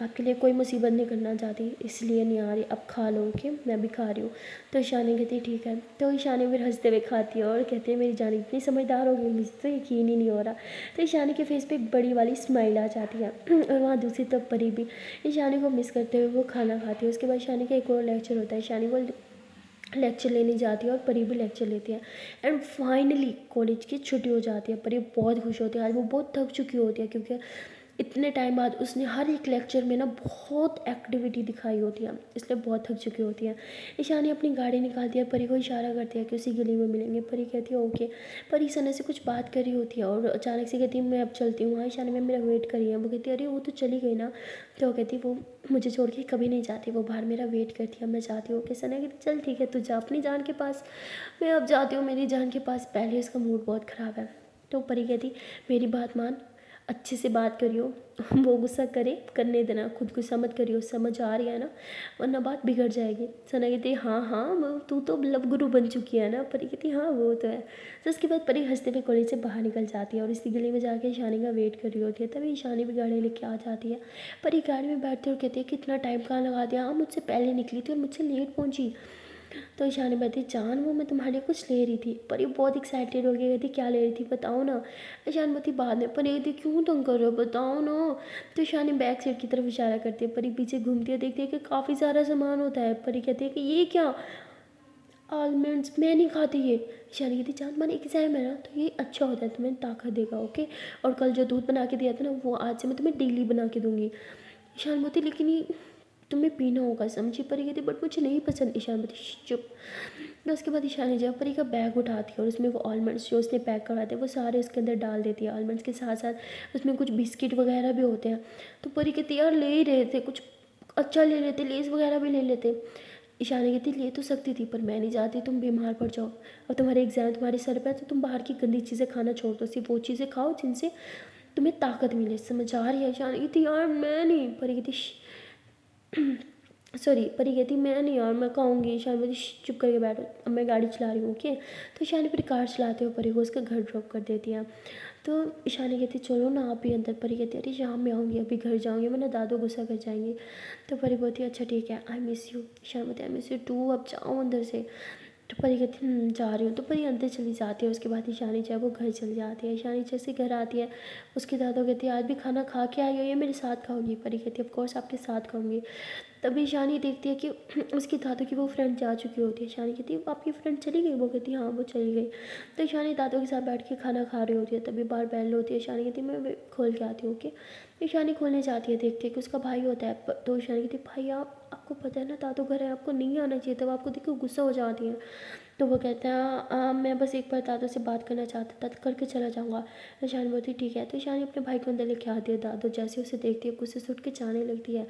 A: आपके लिए कोई मुसीबत नहीं करना चाहती इसलिए नहीं आ रही, अब खा लो ओके, मैं भी खा रही हूँ। तो ईशानी कहती ठीक है। तो ईशानी फिर हंसते हुए खाती है और कहती है मेरी जान इतनी समझदार हो गई, मुझे तो यकीन ही नहीं हो रहा। तो ईशानी के फेस पे एक बड़ी वाली स्माइल आ जाती है और वहाँ दूसरी तरफ परी भी ईशानी को मिस करते हुए वो खाना खाती है। उसके बाद ईशानी का एक और लेक्चर होता है, ईशानी वो लेक्चर लेने जाती है और परी भी लेक्चर लेती है। एंड फाइनली कॉलेज की छुट्टी हो जाती है। परी बहुत खुश होती है, आज वो बहुत थक चुकी होती है क्योंकि इतने टाइम बाद उसने हर एक लेक्चर में ना बहुत एक्टिविटी दिखाई होती है, इसलिए बहुत थक चुकी होती है। ईशानी अपनी गाड़ी निकालती है, परी को इशारा करती है कि उसी गली में मिलेंगे। परी कहती है ओके। परी सना से कुछ बात कर रही होती है और अचानक से कहती है मैं अब चलती हूँ, हाँ ईशानी मैं मेरा वेट कर रही है। वो कहती है अरे वो तो चली गई ना। तो वो कहती वो मुझे छोड़ के कभी नहीं जाती, वो बाहर मेरा वेट करती है, मैं जाती हूँ। कि सना कहती चल ठीक है तू जा अपनी जान के पास, मैं अब जाती हूँ मेरी जान के पास, पहले उसका मूड बहुत ख़राब है। तो परी कहती मेरी बात मान, अच्छे से बात करियो, वो गुस्सा करे करने देना, खुद गुस्सा मत करियो, समझ आ रही है ना, वरना बात बिगड़ जाएगी। सना कहती हाँ हाँ तू तो लव गुरु बन चुकी है ना। परी कहती हाँ वो तो है। तो उसके बाद परी हंसते हुए कॉलेज से बाहर निकल जाती है और इसी गली में जाके ईशानी का वेट कर रही होती है। तभी ईशानी भी गाड़ी लेके आ जाती है। परी गाड़ी में बैठते हुए कहती है कितना टाइम कहाँ लगा दिया, हाँ मुझसे पहले निकली थी और मुझसे लेट पहुँची। तो ईशानी कहती जान वो मैं तुम्हारे लिए कुछ ले रही थी। परी बहुत एक्साइटेड हो गई, कहती क्या ले रही थी बताओ ना। ईशानी कहती बाद में। परी कहती क्यों तंग कर रहे हो बताओ ना। तो ईशानी बैक साइड की तरफ इशारा करती है। परी पीछे घूमती है, देखती है कि काफ़ी सारा सामान होता है। परी कहती है कि ये क्या, आलमंड्स, मैं नहीं खाती ये। ईशानी कहती जान तुम्हारा एग्जाम है ना तो ये अच्छा होता है, तुम्हें ताकत देगा ओके। और कल जो दूध बना के दिया था ना वो आज से मैं तुम्हें डेली बना के दूंगी। ईशान बोलती लेकिन ये तुम्हें पीना होगा समझी। परी कहती बट मुझे नहीं पसंद। ईशान बोलती चुप। तो उसके बाद ईशानी जब परी का बैग उठाती है और उसमें वो आलमंड्स जो उसने पैक करवाते हैं वो सारे उसके अंदर डाल देती है। आलमंड्स के साथ साथ उसमें कुछ बिस्किट वगैरह भी होते हैं। तो परी कहती यार ले ही रहे थे कुछ अच्छा ले लेते, लेस वगैरह भी ले लेते। ईशानी कहती ले तो सकती थी पर मैं नहीं चाहती तुम बीमार पड़ जाओ और तुम्हारे एग्जाम तुम्हारे सर पर, तो तुम बाहर की गंदी चीज़ें खाना छोड़ दो, सिर्फ वो चीज़ें खाओ जिनसे तुम्हें ताकत मिले। समझ आ रही है। ईशानी कहती यार मैं नहीं। परी कहती सॉरी। परी कहती मैं नहीं यार मैं खाऊंगी। ईशानी बोलती चुप करके बैठो, अब मैं गाड़ी चला रही हूँ ओके। तो ईशानी फिर कार चलाते हुए परी को उसका घर ड्रॉप कर देती है। तो ईशानी कहती चलो ना आप भी अंदर। परी कहती अरे शाम में आऊँगी, अभी घर जाऊँगी वरना दादू गुस्सा कर जाएंगे। तो परी बोलती अच्छा ठीक है आई मिस यू। ईशानी बोलती आई मिस यू टू, अब जाओ अंदर से। तो परी कहती जा रही हूँ। तो परी अंदर चली जाती है। उसके बाद ईशानी जो है वो घर चली जाती है। ईशानी जैसे घर आती है उसके दादा कहती है आज भी खाना खा के आई हो या मेरे साथ खाओगी। परी कहती है ऑफ कोर्स आपके साथ खाऊंगी। तभी ईशानी देखती है कि उसकी दादू की वो फ्रेंड जा चुकी होती है। ईशानी कहती है आपकी फ्रेंड चली गई। वो कहती है हाँ वो चली गई। तो ईशानी दादू के साथ बैठ के खाना खा रही होती है, तभी बाहर बैल होती है। ईशानी कहती है मैं खोल के आती हूँ ओके। ईशानी खोलने जाती है, देखती है कि उसका भाई होता है। तो ईशानी कहती है भाई आपको पता है ना दादू घर है, आपको नहीं आना चाहिए। तब आपको देखो गुस्सा हो जाती है। तो वो कहता है मैं बस एक बार दादू से बात करना चाहता था, करके चला जाऊँगा। ईशानी बोलती ठीक है। तो ईशानी अपने भाई को अंदर लेके आती है। दादू जैसे उसे देखती है गुस्से से उठ के जाने लगती है।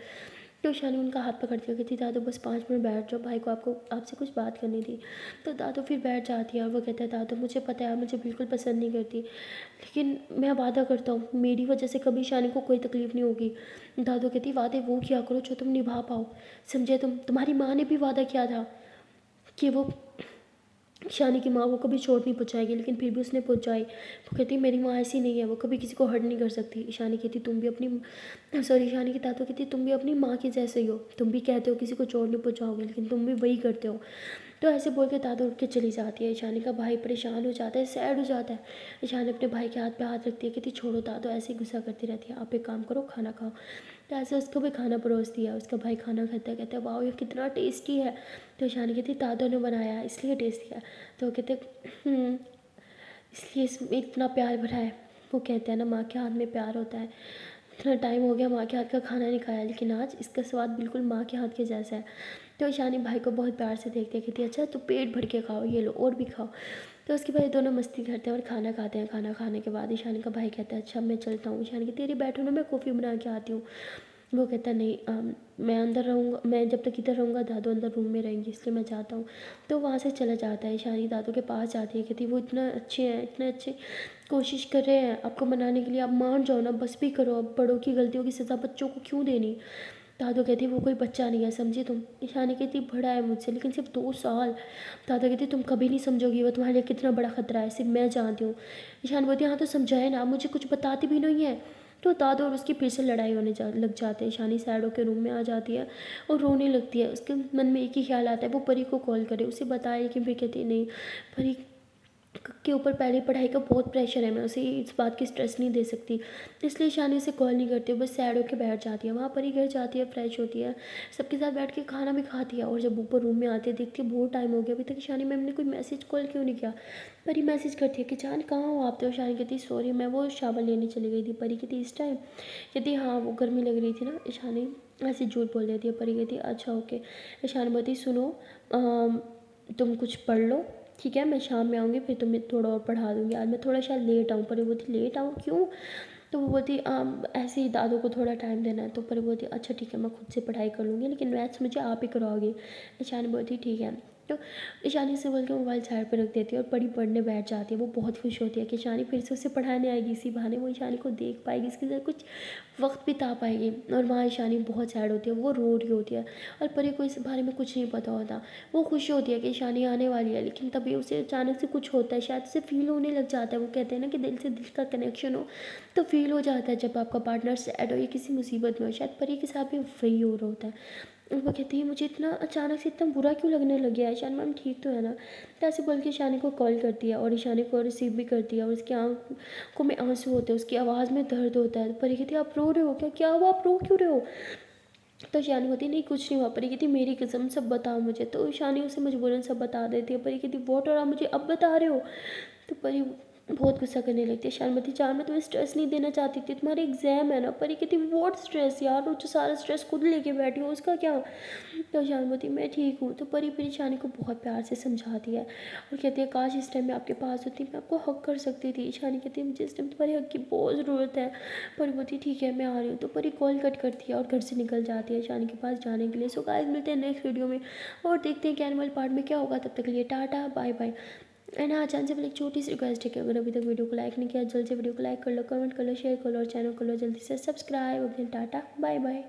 A: तो ईशानी उनका हाथ पकड़ती है, कहती दादू बस 5 मिनट बैठ जाओ, भाई को आपको आपसे कुछ बात करनी थी। तो दादू फिर बैठ जाती है और वो कहता है दादू मुझे पता है आप मुझे बिल्कुल पसंद नहीं करती, लेकिन मैं वादा करता हूँ मेरी वजह से कभी ईशानी को कोई तकलीफ़ नहीं होगी। दादू कहती वादे वो किया करो जो तुम निभा पाओ, समझे। तुम्हारी माँ ने भी वादा किया था कि वो ईशानी की माँ को कभी चोट नहीं पहुँचाएगी, लेकिन फिर भी उसने पहुँचाई। वो कहती मेरी माँ ऐसी नहीं है, वो कभी किसी को हर्ट नहीं कर सकती। ईशानी कहती तुम भी अपनी सॉरी ईशानी की दादू कहती तुम भी अपनी माँ के जैसे ही हो, तुम भी कहते हो किसी को चोट नहीं पहुँचाओगे लेकिन तुम भी वही करते हो। तो ऐसे बोल के दादू उठ के चली जाती है। ईशानी का भाई परेशान हो जाता है, सैड हो जाता है। ईशानी अपने भाई के हाथ पे हाथ रखती है, कहती छोड़ो दादू ऐसे ही गुस्सा करती रहती है, आप एक काम करो खाना खाओ। तो ऐसे उसको भी खाना परोस दिया। उसका भाई खाना खाता है, कहता है वाह ये कितना टेस्टी है। तो ईशानी कहती दादू ने बनाया है इसलिए टेस्टी है। तो वो कहते इसलिए इसमें इतना प्यार भरा है। वो कहते हैं ना माँ के हाथ में प्यार होता है। इतना टाइम हो गया माँ के हाथ का खाना नहीं खाया, लेकिन आज इसका स्वाद बिल्कुल माँ के हाथ के जैसा है। तो ईशानी भाई को बहुत प्यार से देखती है, कहती है अच्छा तो पेट भर के खाओ, ये लो और भी खाओ। तो उसके बाद दोनों मस्ती करते हैं और खाना खाते हैं। खाना खाने के बाद ईशानी का भाई कहता है अच्छा मैं चलता हूँ। ईशानी कहती है अरे बैठो ना मैं कॉफ़ी बना के आती हूँ। वो कहता नहीं मैं अंदर रहूँगा, मैं जब तक इधर रहूँगा दादू अंदर रूम में रहेंगी इसलिए मैं जाता हूँ। तो वहाँ से चला जाता है। ईशानी दादू के पास जाती है, कहती वो इतना अच्छे हैं, इतने अच्छे कोशिश कर रहे हैं आपको मनाने के लिए, आप मान जाओ ना बस भी करो, अब बड़ों की गलतियों की सज़ा बच्चों को क्यों देनी। दादू कहती वो कोई बच्चा नहीं है समझी तुम। ईशानी कहती बड़ा है मुझसे लेकिन सिर्फ 2 साल। दादा कहती तुम कभी नहीं समझोगी वो तुम्हारे लिए कितना बड़ा खतरा है, सिर्फ मैं जानती हूँ। ईशानी बोलती हाँ तो समझाए ना, आप मुझे कुछ बताती भी नहीं है। तो दादू और उसकी फिर से लड़ाई होने लग जाते हैं। ईशानी सैडो के रूम में आ जाती है और रोने लगती है। उसके मन में एक ही ख्याल आता है वो परी को कॉल करे, उसे बताए, लेकिन फिर कहती नहीं परी के ऊपर पहले पढ़ाई का बहुत प्रेशर है, मैं उसे इस बात की स्ट्रेस नहीं दे सकती, इसलिए ईशानी उसे कॉल नहीं करती, बस सैड होकर बैठ जाती है। वहाँ परी घर जाती है, फ्रेश होती है, सबके साथ बैठ के खाना भी खाती है। और जब ऊपर रूम में आती है देखती है बहुत टाइम हो गया अभी तक ईशानी मैम ने कोई मैसेज कॉल क्यों नहीं किया। परी मैसेज करती है कि जान कहाँ हो आप। तो ईशानी कहती सॉरी मैं वो शावर लेने चली गई थी। परी कहती इस टाइम, कहती हाँ वो गर्मी लग रही थी ना। ईशानी ऐसे झूठ बोल देती है। परी कहती अच्छा ओके। ईशानी बोलती सुनो तुम कुछ पढ़ लो ठीक है, मैं शाम में आऊँगी फिर तुम्हें थोड़ा और पढ़ा दूँगी, आज मैं थोड़ा शायद लेट आऊँ। पर वो बोलती लेट आऊँ क्यों। तो वो बोलती ऐसे ही दादू को थोड़ा टाइम देना है। तो पर वो बोलती अच्छा ठीक है मैं खुद से पढ़ाई कर लूँगी, लेकिन मैथ्स मुझे आप ही करवाओगे। ईशानी बोलती ठीक है। तो ईशानी से बोल के मोबाइल साइड पर रख देती है और पढ़ी पढ़ने बैठ जाती है। वो बहुत खुश होती है कि ईशानी फिर से उसे पढ़ाने आएगी, इसी बहाने वो ईशानी को देख पाएगी, इसके साथ कुछ वक्त बिता पाएगी। और वहाँ ईशानी बहुत सैड होती है, वो रो रही होती है और परी को इस बारे में कुछ नहीं पता होता। वो खुश होती है कि ईशानी आने वाली है, लेकिन तभी उसे अचानक से कुछ होता है, शायद उसे फील होने लग जाता है। वो कहते हैं ना कि दिल से दिल का कनेक्शन हो तो फील हो जाता है जब आपका पार्टनर सैड हो या किसी मुसीबत में हो। शायद परी के साथ भी वही हो रहा होता है। और वो कहती है मुझे इतना अचानक से इतना बुरा क्यों लगने लग गया है, ईशान मैम ठीक तो है ना। तो ऐसे बोल के ईशानी को कॉल कर दिया और ईशानी को रिसीव भी कर दिया, और उसकी आंखों में आंसू होते हैं, उसकी आवाज़ में दर्द होता है। परी कहती है आप रो रहे हो क्या, क्या हुआ, आप रो क्यों रहे हो। तो ईशानी होती नहीं कुछ नहीं हुआ। परी कहती मेरी कसम सब बताओ मुझे। तो ईशानी उसे मजबूरन सब बता देती है। परी कहती वॉट, और आप मुझे अब बता रहे हो। तो परी बहुत गुस्सा करने लगती है। शानमती जान मैं तुम्हें स्ट्रेस नहीं देना चाहती थी, तुम्हारे एग्जाम है ना। परी कहती वॉट स्ट्रेस यार, वो जो सारा स्ट्रेस खुद लेके बैठी हो उसका क्या। तो शानमती मैं ठीक हूँ। तो परी फिर ईशानी को बहुत प्यार से समझाती है और कहती है काश इस टाइम मैं आपके पास होती, मैं आपको हक कर सकती थी। ईशानी कहती है मुझे इस टाइम तुम्हारे हक की बहुत ज़रूरत है। परी बोलती ठीक है मैं आ रही हूँ। तो परी कॉल कट करती है और घर से निकल जाती है ईशानी के पास जाने के लिए। सो गाइस मिलते हैं नेक्स्ट वीडियो में और देखते हैं कि एनिमल पार्ट में क्या होगा। तब तक के लिए टाटा बाय बाय। एंड हाँ चांस से एक छोटी सी रिक्वेस्ट है कि अगर अभी तक वीडियो को लाइक नहीं किया जल्दी से वीडियो को लाइक कर लो, कमेंट कर लो, शेयर कर लो और चैनल को लो जल्दी से subscribe. Okay tata bye bye.